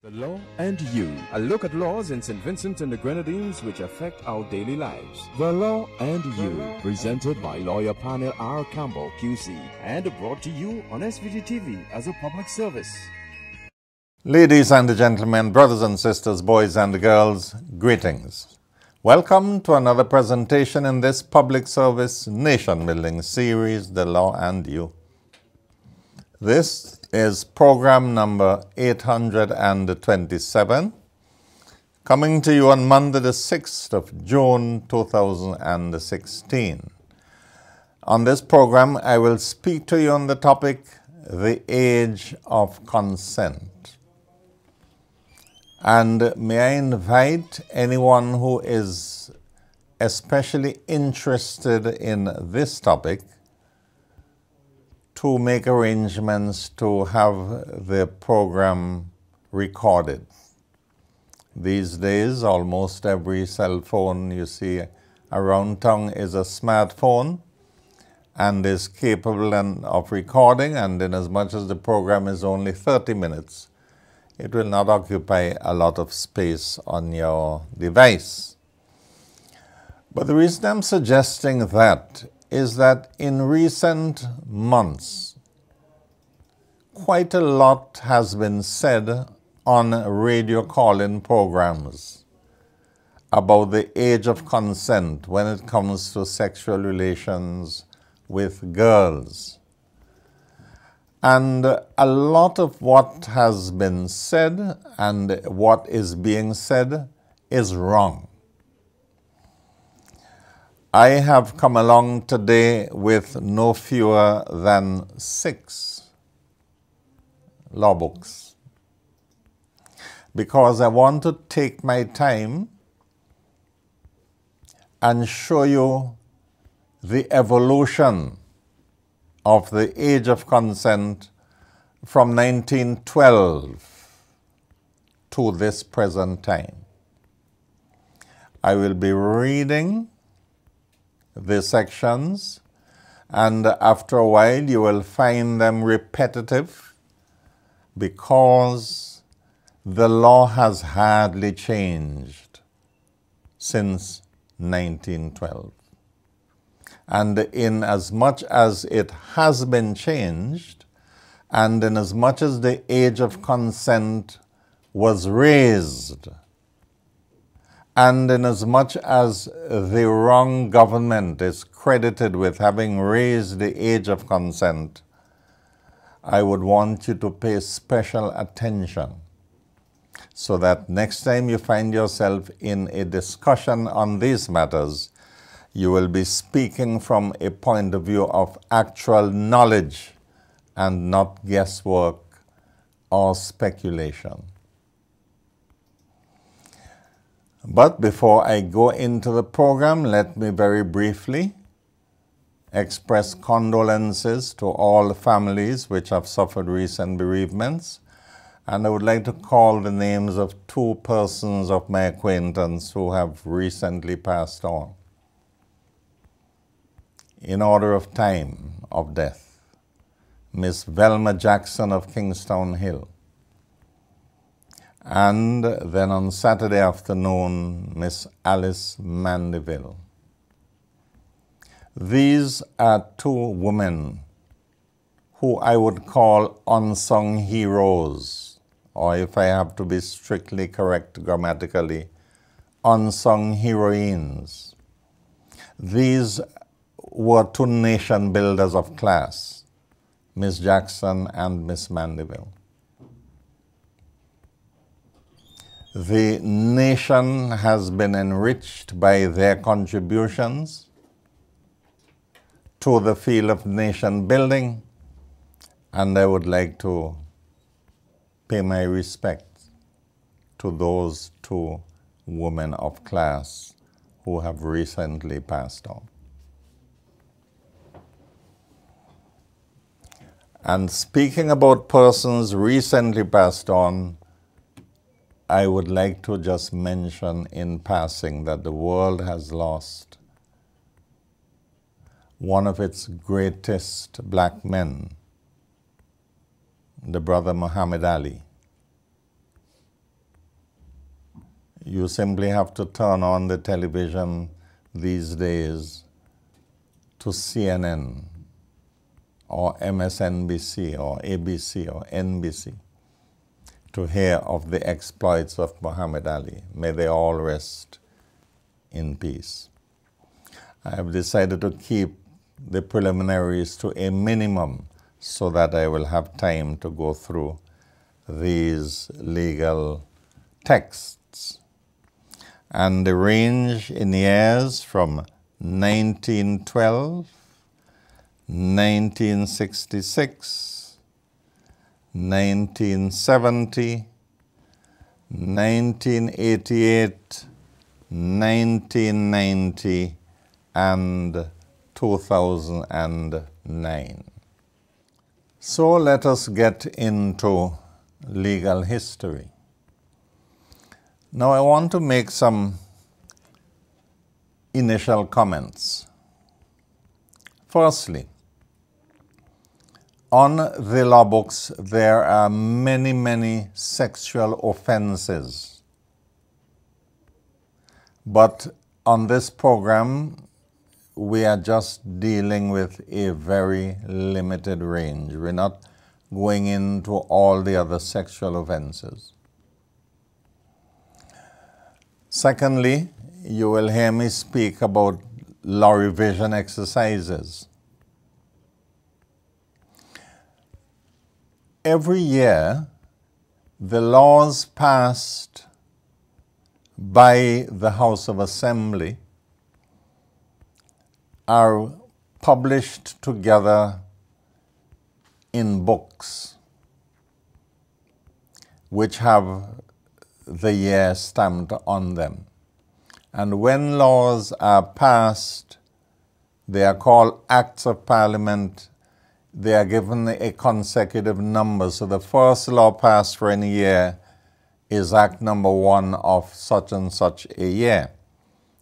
The Law and You, a look at laws in St. Vincent and the Grenadines which affect our daily lives. The Law and You, presented by lawyer P.R Campbell QC and brought to you on SVG-TV as a public service. Ladies and gentlemen, brothers and sisters, boys and girls, greetings. Welcome to another presentation in this public service nation-building series, The Law and You. This is program number 827, coming to you on Monday the 6th of June 2016. On this program, I will speak to you on the topic, the age of consent. And may I invite anyone who is especially interested in this topic to make arrangements to have the program recorded. These days, almost every cell phone you see around town is a smartphone and is capable of recording, and in as much as the program is only 30 minutes, it will not occupy a lot of space on your device. But the reason I'm suggesting that is that in recent months, quite a lot has been said on radio call-in programs about the age of consent when it comes to sexual relations with girls. And a lot of what has been said and what is being said is wrong. I have come along today with no fewer than 6 law books because I want to take my time and show you the evolution of the age of consent from 1912 to this present time. I will be reading the sections, and after a while you will find them repetitive because the law has hardly changed since 1912. And in as much as it has been changed, and in as much as the age of consent was raised, and in as much as the wrong government is credited with having raised the age of consent, I would want you to pay special attention so that next time you find yourself in a discussion on these matters, you will be speaking from a point of view of actual knowledge and not guesswork or speculation. But before I go into the program, let me very briefly express condolences to all families which have suffered recent bereavements. And I would like to call the names of 2 persons of my acquaintance who have recently passed on, in order of time of death. Miss Velma Jackson of Kingstown Hill. And then on Saturday afternoon, Miss Alice Mandeville. These are 2 women who I would call unsung heroes, or if I have to be strictly correct grammatically, unsung heroines. These were 2 nation builders of class, Miss Jackson and Miss Mandeville. The nation has been enriched by their contributions to the field of nation building, and I would like to pay my respect to those 2 women of class who have recently passed on. And speaking about persons recently passed on, I would like to just mention in passing that the world has lost one of its greatest black men, the brother Muhammad Ali. You simply have to turn on the television these days to CNN or MSNBC or ABC or NBC to hear of the exploits of Muhammad Ali. May they all rest in peace. I have decided to keep the preliminaries to a minimum so that I will have time to go through these legal texts. And the range in years from 1912, 1966, 1970, 1988, 1990, and 2009. So let us get into legal history. Now I want to make some initial comments. Firstly, on the law books there are many sexual offenses. But on this program we are just dealing with a very limited range. We're not going into all the other sexual offenses. Secondly, you will hear me speak about law revision exercises. Every year, the laws passed by the House of Assembly are published together in books which have the year stamped on them. And when laws are passed, they are called Acts of Parliament. They are given a consecutive number. So the first law passed for any year is Act number 1 of such and such a year.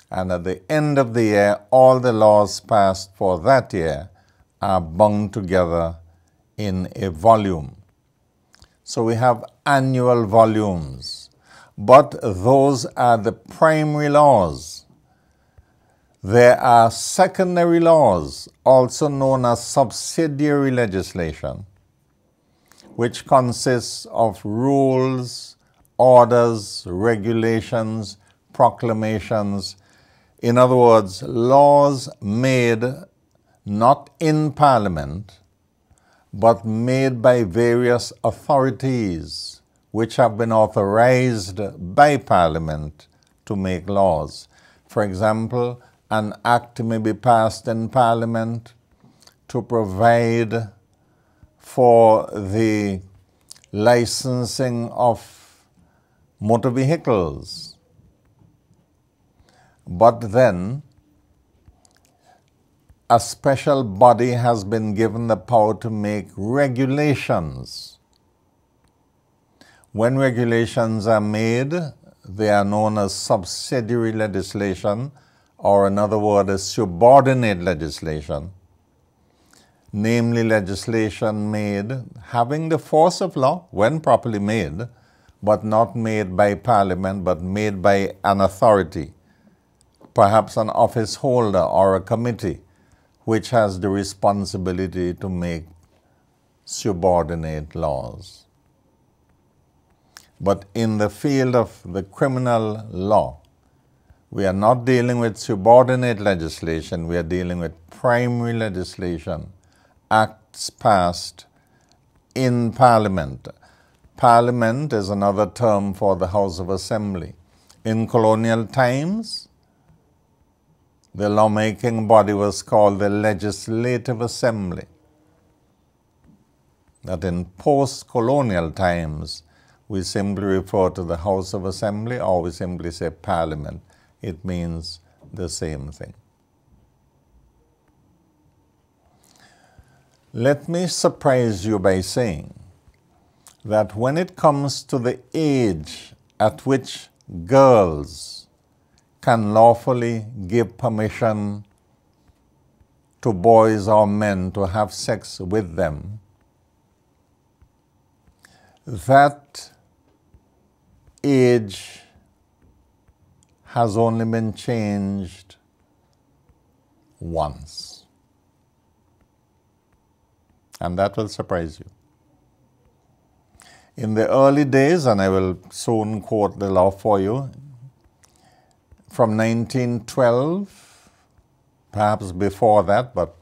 And at the end of the year, all the laws passed for that year are bound together in a volume. So we have annual volumes, but those are the primary laws. There are secondary laws, also known as subsidiary legislation, which consists of rules, orders, regulations, proclamations. In other words, laws made not in Parliament, but made by various authorities which have been authorized by Parliament to make laws. For example, an act may be passed in Parliament to provide for the licensing of motor vehicles. But then, a special body has been given the power to make regulations. When regulations are made, they are known as subsidiary legislation, or another word is subordinate legislation, namely legislation made having the force of law when properly made, but not made by Parliament, but made by an authority, perhaps an office holder or a committee, which has the responsibility to make subordinate laws. But in the field of the criminal law, we are not dealing with subordinate legislation, we are dealing with primary legislation, acts passed in Parliament. Parliament is another term for the House of Assembly. In colonial times, the lawmaking body was called the Legislative Assembly. That in post-colonial times, we simply refer to the House of Assembly, or we simply say Parliament. It means the same thing. Let me surprise you by saying that when it comes to the age at which girls can lawfully give permission to boys or men to have sex with them, that age has only been changed once. And that will surprise you. In the early days, and I will soon quote the law for you, from 1912, perhaps before that, but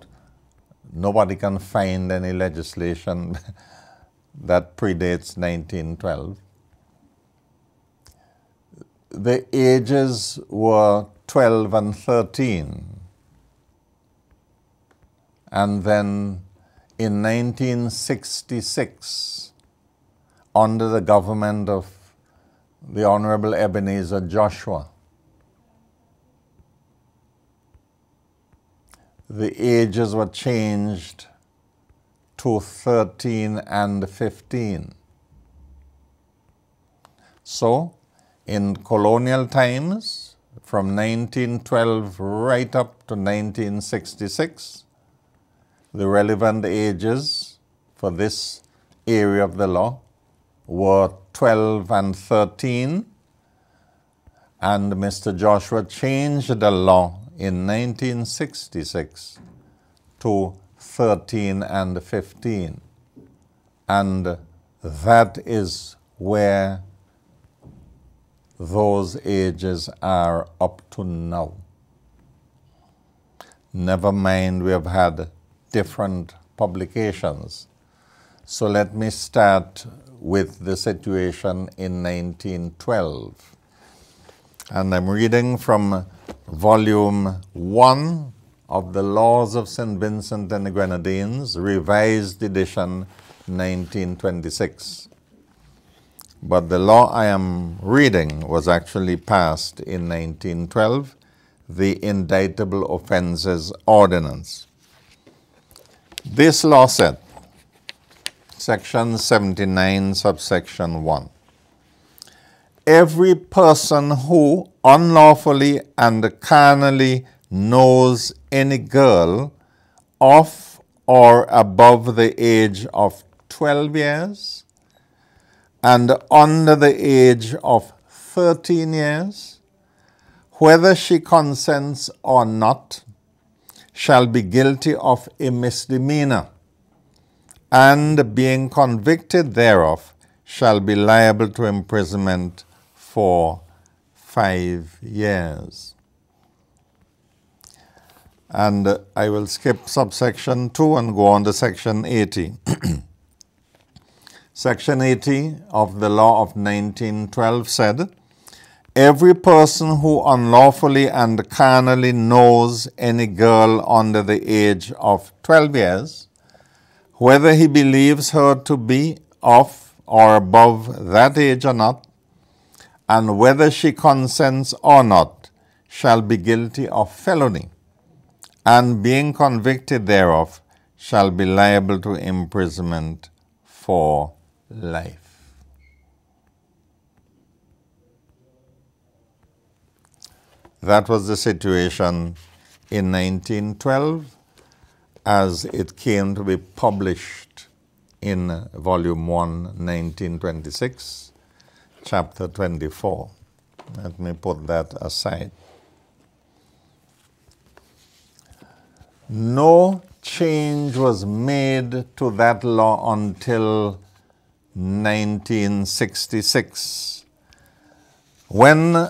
nobody can find any legislation that predates 1912. The ages were 12 and 13. And then in 1966, under the government of the Honorable Ebenezer Joshua, the ages were changed to 13 and 15. So, in colonial times, from 1912 right up to 1966, the relevant ages for this area of the law were 12 and 13, and Mr. Joshua changed the law in 1966 to 13 and 15. And that is where those ages are up to now. Never mind, we have had different publications. So let me start with the situation in 1912. And I'm reading from Volume 1 of the Laws of St. Vincent and the Grenadines, Revised Edition 1926. But the law I am reading was actually passed in 1912, the Indictable Offences Ordinance. This law said, Section 79, subsection 1, every person who unlawfully and carnally knows any girl of or above the age of 12 years and under the age of 13 years, whether she consents or not, shall be guilty of a misdemeanor, and being convicted thereof shall be liable to imprisonment for 5 years. And I will skip subsection 2 and go on to section 80. Section 80 of the law of 1912 said, every person who unlawfully and carnally knows any girl under the age of 12 years, whether he believes her to be of or above that age or not, and whether she consents or not, shall be guilty of felony, and being convicted thereof, shall be liable to imprisonment for life. That was the situation in 1912 as it came to be published in Volume 1, 1926, Chapter 24. Let me put that aside. No change was made to that law until 1966, when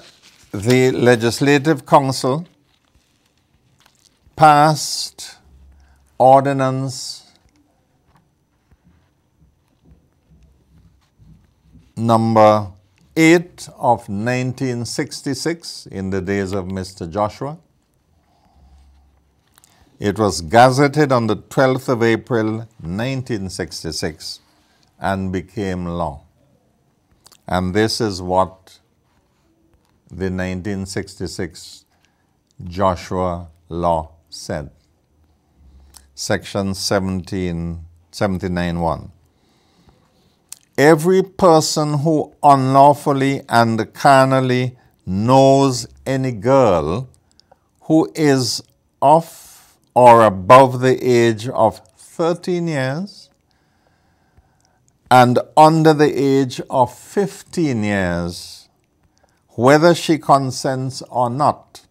the Legislative Council passed Ordinance number 8 of 1966 in the days of Mr. Joshua. It was gazetted on the 12th of April, 1966, and became law. And this is what the 1966 Joshua law said. Section 79.1. Every person who unlawfully and carnally knows any girl who is of or above the age of 13 years and under the age of 15 years, whether she consents or not,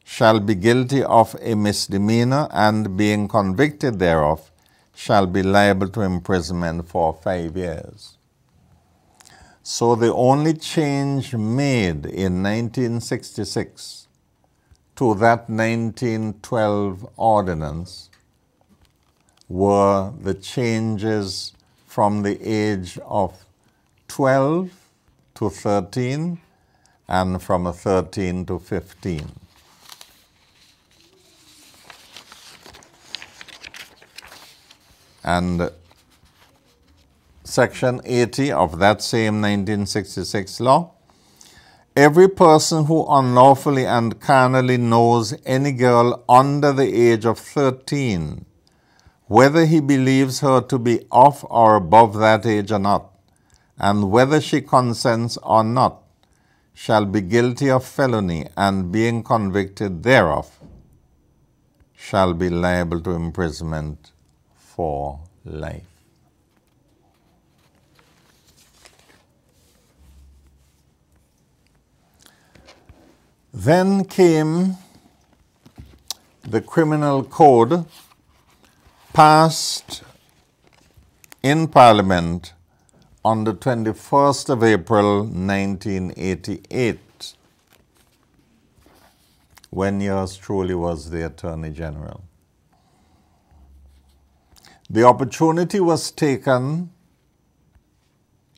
shall be guilty of a misdemeanor, and being convicted thereof, shall be liable to imprisonment for 5 years. So the only change made in 1966 to that 1912 ordinance were the changes from the age of 12 to 13 and from 13 to 15. And Section 80 of that same 1966 law, every person who unlawfully and carnally knows any girl under the age of 13, whether he believes her to be of or above that age or not, and whether she consents or not, shall be guilty of felony, and being convicted thereof, shall be liable to imprisonment for life. Then came the Criminal Code, passed in Parliament on the 21st of April 1988, when yours truly was the Attorney General. The opportunity was taken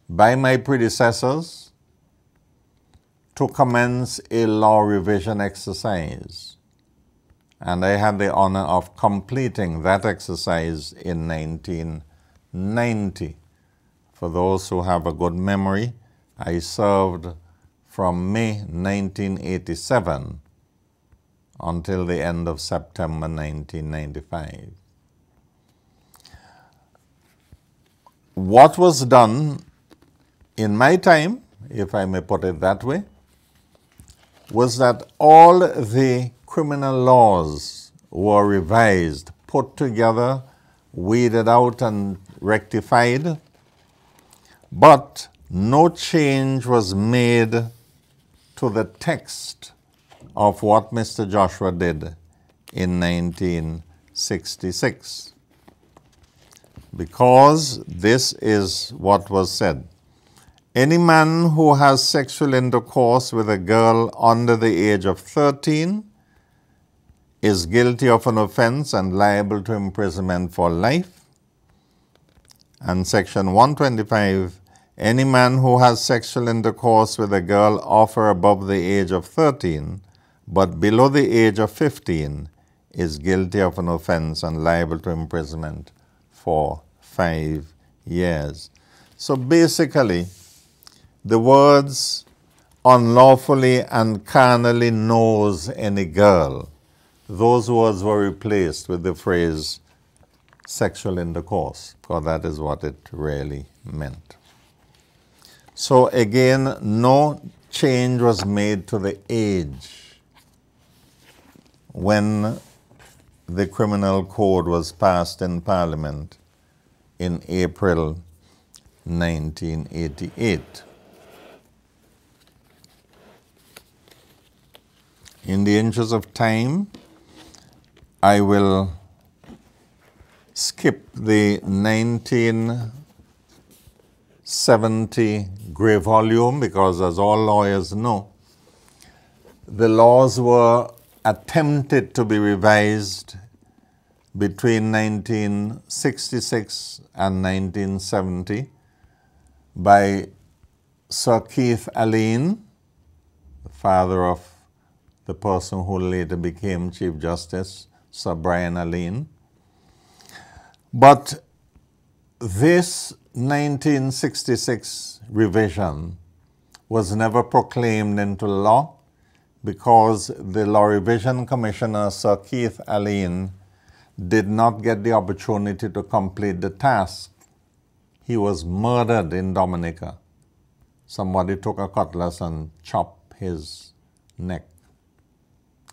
by my predecessors to commence a law revision exercise, and I had the honor of completing that exercise in 1990. For those who have a good memory, I served from May 1987 until the end of September 1995. What was done in my time, if I may put it that way, was that all the criminal laws were revised, put together, weeded out and rectified, but no change was made to the text of what Mr. Joshua did in 1966. Because this is what was said. Any man who has sexual intercourse with a girl under the age of 13 is guilty of an offense and liable to imprisonment for life. And Section 125, any man who has sexual intercourse with a girl of or above the age of 13 but below the age of 15 is guilty of an offense and liable to imprisonment for 5 years. So basically, the words unlawfully and carnally knows any girl, those words were replaced with the phrase sexual intercourse, because that is what it really meant. So again, no change was made to the age when the Criminal Code was passed in Parliament in April 1988. In the interest of time, I will skip the 1970 Grey Volume because, as all lawyers know, the laws were attempted to be revised between 1966 and 1970 by Sir Keith Alleyne, the father of the person who later became Chief Justice, Sir Brian Alleyne. But this 1966 revision was never proclaimed into law because the Law Revision Commissioner, Sir Keith Alleyne, did not get the opportunity to complete the task. He was murdered in Dominica. Somebody took a cutlass and chopped his neck,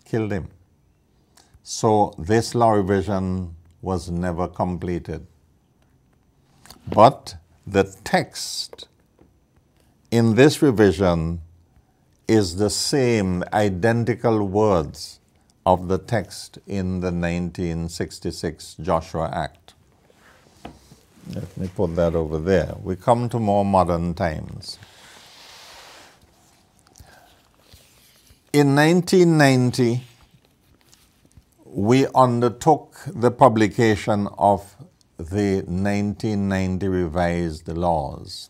killed him. So this law revision was never completed. But the text in this revision is the same, identical words of the text in the 1966 Joshua Act. Let me put that over there. We come to more modern times. In 1990, we undertook the publication of the 1990 revised laws.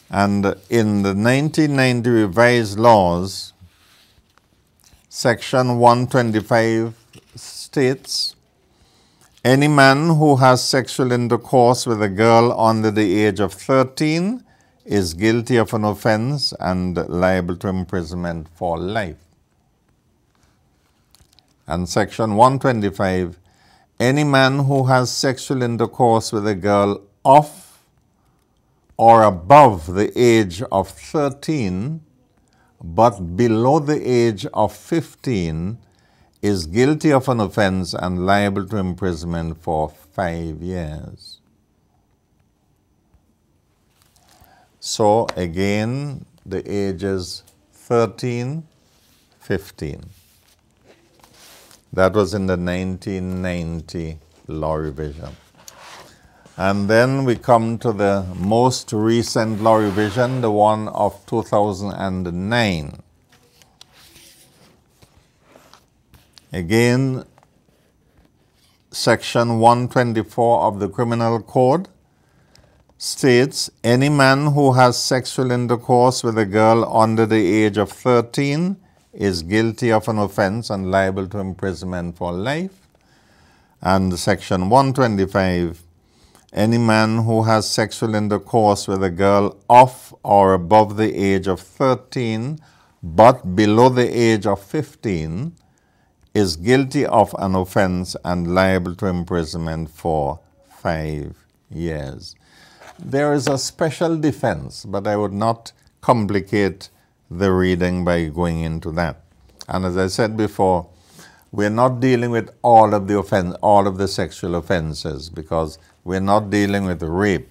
And in the 1990 revised laws, Section 125 states, any man who has sexual intercourse with a girl under the age of 13 is guilty of an offense and liable to imprisonment for life. And Section 125, any man who has sexual intercourse with a girl of or above the age of 13 but below the age of 15 is guilty of an offense and liable to imprisonment for 5 years. So again, the ages 13, 15. That was in the 1990 law revision. And then we come to the most recent law revision, the one of 2009. Again, Section 124 of the Criminal Code states, any man who has sexual intercourse with a girl under the age of 13 is guilty of an offense and liable to imprisonment for life. And Section 125, any man who has sexual intercourse with a girl of or above the age of 13 but below the age of 15 is guilty of an offense and liable to imprisonment for 5 years. There is a special defense, but I would not complicate the reading by going into that. And as I said before, we're not dealing with all of the sexual offenses, because we're not dealing with rape,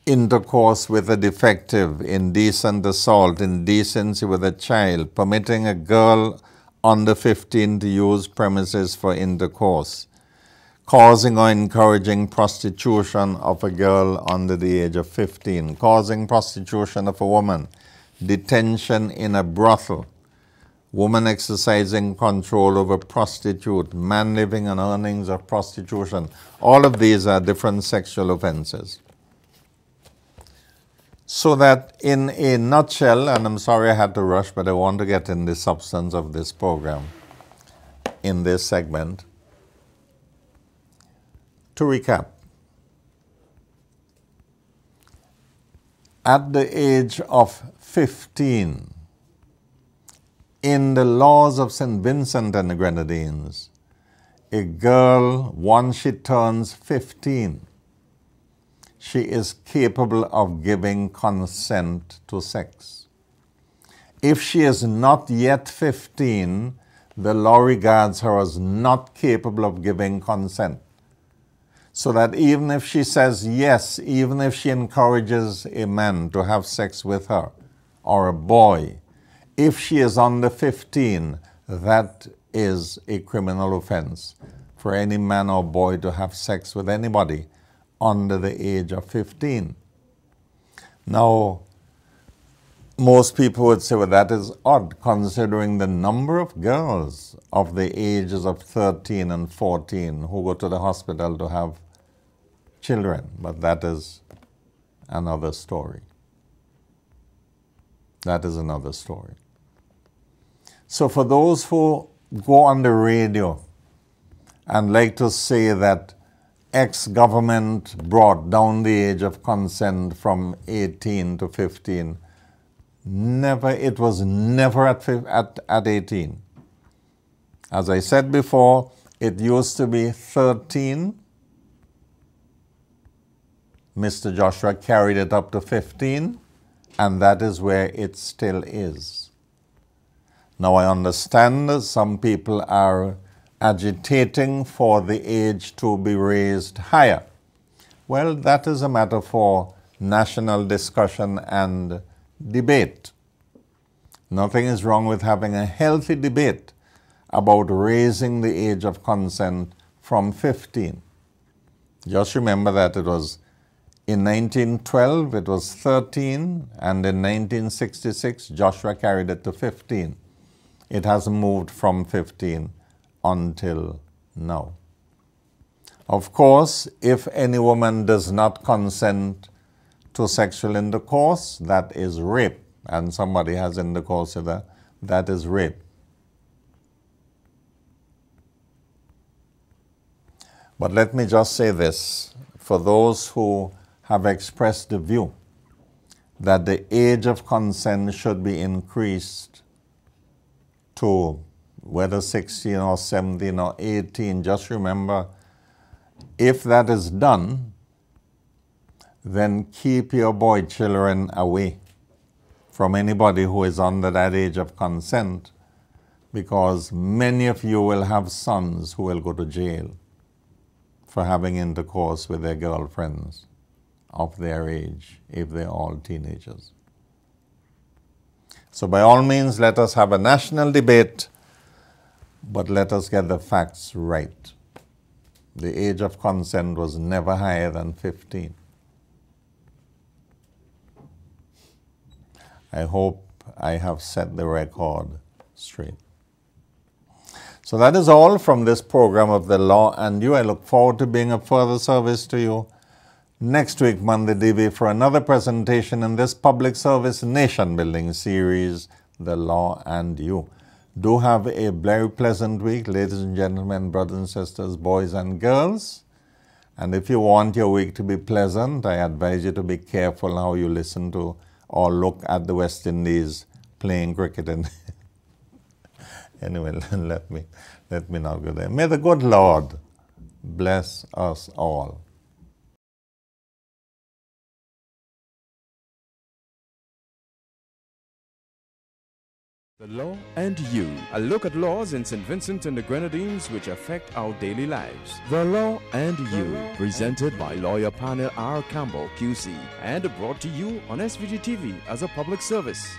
intercourse with a defective, indecent assault, indecency with a child, permitting a girl under 15 to use premises for intercourse, causing or encouraging prostitution of a girl under the age of 15, causing prostitution of a woman, detention in a brothel, woman exercising control over prostitute, man living on earnings of prostitution. All of these are different sexual offenses. So that in a nutshell, and I'm sorry I had to rush, but I want to get in the substance of this program in this segment. To recap, at the age of 15, in the laws of St. Vincent and the Grenadines, a girl, once she turns 15, she is capable of giving consent to sex. If she is not yet 15, the law regards her as not capable of giving consent. So that even if she says yes, even if she encourages a man to have sex with her, or a boy, if she is under 15, that is a criminal offense for any man or boy to have sex with anybody under the age of 15. Now, most people would say, well, that is odd, considering the number of girls of the ages of 13 and 14 who go to the hospital to have children. But that is another story. That is another story. So for those who go on the radio and like to say that ex-government brought down the age of consent from 18 to 15, never, it was never at 18. As I said before, it used to be 13. Mr. Joshua carried it up to 15, and that is where it still is. Now, I understand that some people are agitating for the age to be raised higher. Well, that is a matter for national discussion and debate. Nothing is wrong with having a healthy debate about raising the age of consent from 15. Just remember that it was in 1912 it was 13, and in 1966 Joshua carried it to 15. It has moved from 15 until now. Of course, if any woman does not consent to sexual intercourse, that is rape, and somebody has intercourse with her, that is rape. But let me just say this, for those who have expressed the view that the age of consent should be increased to whether 16 or 17 or 18, just remember, if that is done, then keep your boy children away from anybody who is under that age of consent, because many of you will have sons who will go to jail for having intercourse with their girlfriends of their age, if they're all teenagers. So by all means, let us have a national debate, but let us get the facts right. The age of consent was never higher than 15. I hope I have set the record straight. So that is all from this program of The Law and You. I look forward to being of further service to you next week, Monday DB, for another presentation in this public service nation building series, The Law and You. Do have a very pleasant week, ladies and gentlemen, brothers and sisters, boys and girls. And if you want your week to be pleasant, I advise you to be careful how you listen to or look at the West Indies playing cricket. And anyway, let me not go there. May the good Lord bless us all. The Law and You, a look at laws in St. Vincent and the Grenadines which affect our daily lives. The Law and You, presented by lawyer panel R. Campbell QC and brought to you on SVG-TV as a public service.